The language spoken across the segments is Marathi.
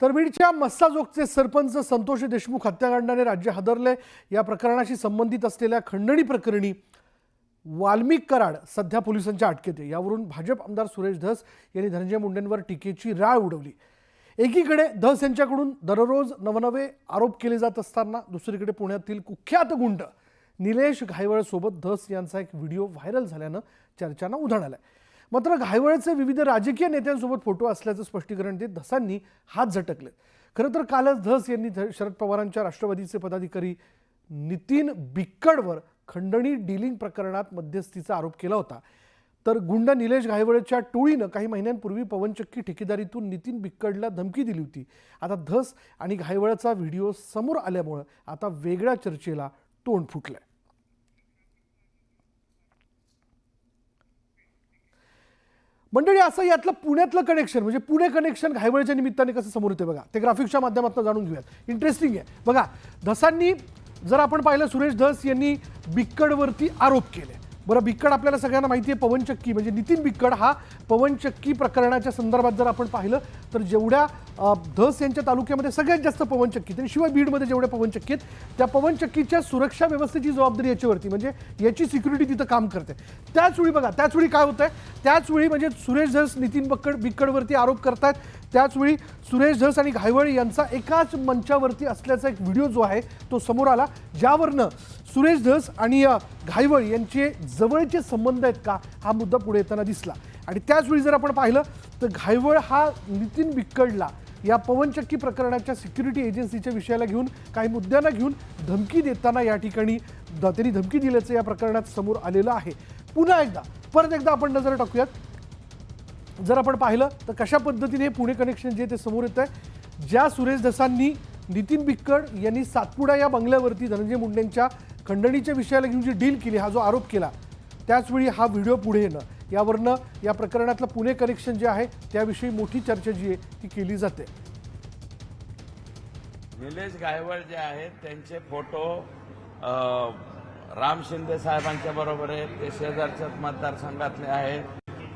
तर बीडच्या मस्साजोगचे सरपंच संतोष देशमुख हत्याकांडाने राज्य हादरले। या प्रकरणाशी संबंधित असलेल्या खंडणी प्रकरणी वाल्मिक कराड सध्या पोलिसांच्या अटकेत आहे। यावरून भाजप आमदार सुरेश धस यांनी धनंजय मुंडेंवर टीकेची राळ उडवली। एकीकडे धस यांच्याकडून दररोज नवनवे आरोप केले जात असताना दुसरीकडे पुण्यातील कुख्यात गुंड निलेश घायवळ सोबत धस यांचा एक व्हिडिओ व्हायरल झाल्यानं चर्चांना उधाण आलंय। मात्र घायवळचे विविध राजकीय नेत्यांसोबत फोटो असल्याचं स्पष्टीकरण देत धसांनी हात झटकले। खरं तर कालच धस यांनी शरद पवारांच्या राष्ट्रवादीचे पदाधिकारी नितीन बिक्कडवर खंडणी डीलिंग प्रकरणात मध्यस्थीचा आरोप केला होता। तर गुंड निलेश घायवळच्या टोळीनं काही महिन्यांपूर्वी पवनचक्की ठेकेदारीतून नितीन बिक्कडला धमकी दिली होती। आता धस आणि घायवळचा व्हिडिओ समोर आल्यामुळे आता वेगळ्या चर्चेला तोंड फुटलंय। मंडळी, असं यातलं पुण्यातलं कनेक्शन म्हणजे पुणे कनेक्शन घायवळच्या निमित्ताने कसं समोर येते बघा, ते ग्राफिक्सच्या माध्यमातून जाणून घेऊयात। इंटरेस्टिंग आहे बघा। धसांनी जर आपण पाहिलं, सुरेश धस यांनी बिक्कडवरती आरोप केले। बरं, बिक्कड आपल्याला सगळ्यांना माहिती आहे, पवनचक्की म्हणजे नितीन बिक्कड हा पवनचक्की प्रकरणाच्या संदर्भात जर आपण पाहिलं तर जेवढ्या धस यांच्या तालुक्यामध्ये सगळ्यात जास्त पवनचक्की आणि शिवाय बीडमध्ये जेवढ्या पवनचक्की आहेत त्या पवनचक्कीच्या सुरक्षा व्यवस्थेची जबाबदारी याच्यावरती म्हणजे याची सिक्युरिटी तिथं काम करते। त्याचवेळी बघा, त्याचवेळी काय होतंय, त्याचवेळी म्हणजे सुरेश धस नितीन बिक्कडवरती आरोप करतात, त्याचवेळी सुरेश धस आणि घायवळ यांचा एकाच मंचावरती असल्याचा एक व्हिडिओ जो आहे तो समोर आला, ज्यावरनं सुरेश धस आणि घायवळ यांचे जवळचे संबंध आहेत का हा मुद्दा पुढे येताना दिसला। आणि त्याचवेळी जर आपण पाहिलं तर घायवळ हा नितीन बिक्कडला या पवनचक्की प्रकरणाच्या सिक्युरिटी एजन्सीच्या विषयाला घेऊन काही मुद्द्यांना घेऊन धमकी देताना या ठिकाणी त्यांनी धमकी दिल्याचं या प्रकरणात समोर आलेलं आहे। पुन्हा एकदा परत एकदा आपण नजर टाकूयात। जर आपण पाहिलं तर कशा पद्धतीने पुणे कनेक्शन जे ते समोर येत आहे। ज्या सुरेश धसांनी नितीन बिक्कड यांनी सातपुडा या बंगल्यावरती धनंजय मुंडेंच्या खंडणीच्या विषयाला घेऊन जी डील केली, हा जो आरोप केला, त्याचवेळी हा व्हिडिओ पुढे येणं, यावरनं या प्रकरणातलं पुणे कनेक्शन जे आहे त्याविषयी मोठी चर्चा जी आहे ती केली जाते। निलेश घायवळ जे आहेत त्यांचे फोटो राम शिंदे साहेबांच्या बरोबर आहेत, ते शेजारच्याच मतदारसंघातले आहेत।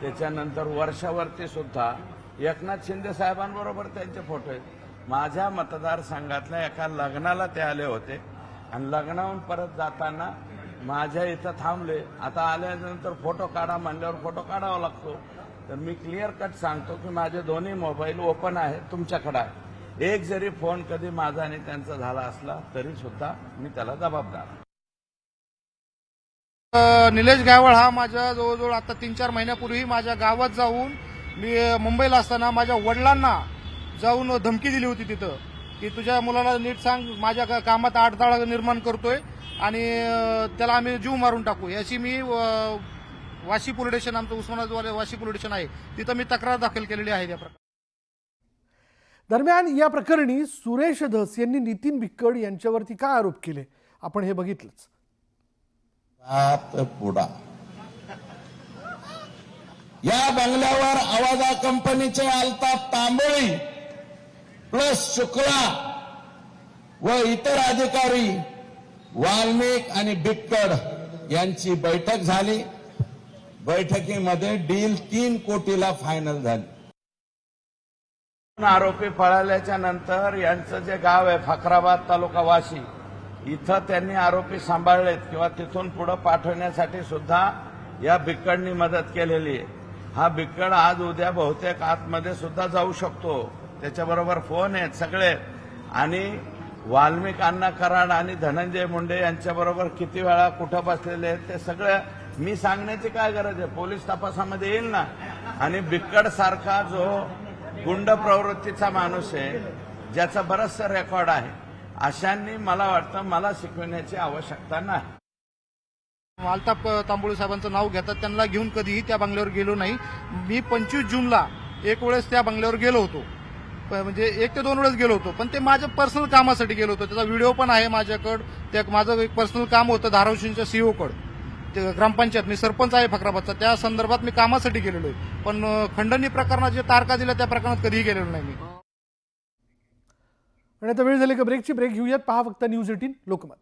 त्याच्यानंतर वर्षावरती सुद्धा एकनाथ शिंदे साहेबांबरोबर त्यांचे फोटो आहेत। माझ्या मतदारसंघातल्या एका लग्नाला ते आले होते आणि लग्नाहून परत जाताना माझ्या इथं थांबले। आता आल्यानंतर फोटो काढा म्हणल्यावर फोटो काढावा लागतो। तर मी क्लिअर कट सांगतो की माझे दोन्ही मोबाईल ओपन आहेत, तुमच्याकडे आहे। एक जरी फोन कधी माझा आणि त्यांचा झाला असला तरी सुद्धा मी त्याला जबाबदार। निलेश घायवळ हा माझ्या जवळजवळ आता 3-4 महिन्यापूर्वी माझ्या गावात जाऊन मी मुंबईला असताना माझ्या वडिलांना जाऊन धमकी दिली होती तिथं की तुझ्या मुलाला नीट सांग, माझ्या कामात अडथळा निर्माण करतोय आणि त्याला आम्ही जीव मारून टाकू, याची मी वाशी पोलीस स्टेशन, आमचं उस्मानाबाद वाशी पोलीस स्टेशन आहे, तिथं मी तक्रार दाखल केलेली आहे त्या प्रकारे। दरम्यान या प्रकरणी सुरेश धस यांनी नितीन बिक्कड यांच्यावरती काय आरोप केले आपण हे बघितलंच। पुढा या बंगल्यावर आवाजा कंपनीचे अल्ताफ तांबोळी प्लस शुक्ला व इतर अधिकारी वाल्मिक आणि बिक्कड यांची बैठक झाली। बैठकीमध्ये डील 3 कोटीला फायनल झाली। आरोपी पळाल्याच्या नंतर यांचं जे गाव आहे फकराबाद तालुका वाशी, इथं त्यांनी आरोपी सांभाळलेत किंवा तिथून पुढे पाठवण्यासाठी सुद्धा या बिक्कडनी मदत केलेली आहे। हा बिक्कड आज उद्या बहुतेक आतमध्ये सुद्धा जाऊ शकतो, त्याच्याबरोबर फोन आहेत सगळे। आणि वाल्मिक अण्णा कराड आणि धनंजय मुंडे यांच्याबरोबर किती वेळा कुठं बसलेले आहेत ते सगळं मी सांगण्याची काय गरज आहे, पोलीस तपासामध्ये येईल ना। आणि बिक्कड सारखा जो गुंड प्रवृत्तीचा माणूस आहे, ज्याचं बरंचसं रेकॉर्ड आहे, अशांनी मला वाटतं मला शिकवण्याची आवश्यकता नाही। अल्ताफ तांबोळी साहेबांचं नाव घेतात, त्यांना घेऊन कधीही त्या बंगल्यावर गेलो नाही। मी 25 जूनला एक वेळेस त्या बंगल्यावर गेलो होतो, म्हणजे 1 ते 2 वेळेस गेलो होतो, पण ते माझ्या पर्सनल कामासाठी गेलो होतो। त्याचा व्हिडिओ पण आहे माझ्याकडं। ते माझं एक पर्सनल काम होतं धाराशिवच्या सीओकडं, ते ग्रामपंचायत, मी सरपंच आहे फकराबादचा, त्या संदर्भात मी कामासाठी गेलेलो आहे। पण खंडणी प्रकरणात जे तारखा दिल्या त्या प्रकरणात कधीही गेलेलो नाही मी। आणि आता वेळ झाली का ब्रेकची। ब्रेक घेऊयात, पहा फक्त न्यूज 18 लोकमत।